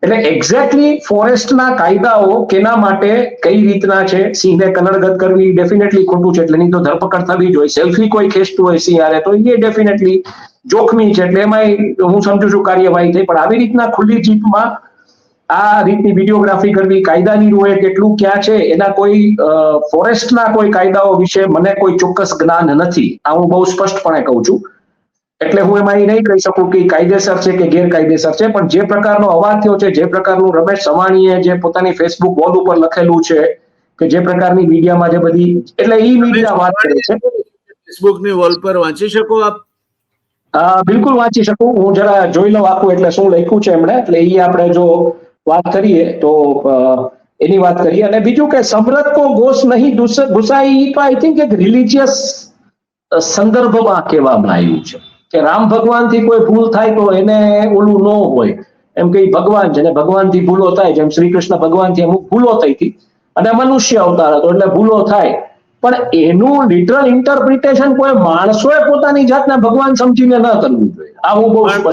એટલે એક્ઝેક્ટલી ફોરેસ્ટના કાયદાઓ કેના માટે કઈ રીતના છે, સિંહને કનડગત કરવી ડેફિનેટલી ખોટું છે એટલે એની તો ધરપકડ થવી જ હોય. સેલ્ફી કોઈ ખેંચતું હોય સિંહ હારે તો એ ડેફિનેટલી જોખમી છે એટલે એમાંય હું સમજુ છું કાર્યવાહી થઈ. પણ આવી રીતના ખુલ્લી જીપમાં આ રીતની વિડીયોગ્રાફી કરવી કાયદાની રૂએ કેટલું ક્યાં છે એના કોઈ ફોરેસ્ટના કોઈ કાયદાઓ વિશે મને કોઈ ચોક્કસ જ્ઞાન નથી. આ હું બહુ સ્પષ્ટપણે કહું છું. એટલે હું એમાં એ નહીં કહી શકું કે કાયદેસર છે કે ગેરકાયદેસર છે. પણ જે પ્રકારનો અવાજ થયો છે, જે પ્રકારનું રમેશ સવાણીએ જે પોતાની ફેસબુક વોલ ઉપર લખેલું છે કે જે પ્રકારની મીડિયામાં જે બધી એટલે એ મીડિયા વાત કરે છે. ફેસબુકની વોલ પર વાંચી શકો આપ? બિલકુલ વાંચી શકું. હું જરા જોઈ લઉં આખું એટલે શું લખ્યું છે એમણે. એટલે એ આપણે જો વાત કરીએ તો એની વાત કરીએ. અને બીજું કે સમરથ કો ગોશ નહીં ઘુસાઈ તો આઈ થિંક એક રિલિજિયસ સંદર્ભમાં કહેવામાં આવ્યું છે કે રામ ભગવાનથી કોઈ ભૂલ થાય તો એને ઓલું ન હોય એમ કે ભગવાન છે ને ભગવાનથી ભૂલો થાય. જેમ શ્રી કૃષ્ણ ભગવાનથી અમુક ભૂલો થઈ હતી અને મનુષ્ય અવતાર હતો એટલે ભૂલો થાય. પણ એનું લિટરલ ઇન્ટરપ્રિટેશન કોઈ માણસોએ પોતાની જાતને ભગવાન સમજીને ન કરવું જોઈએ. આ હું બહુ સ્પષ્ટ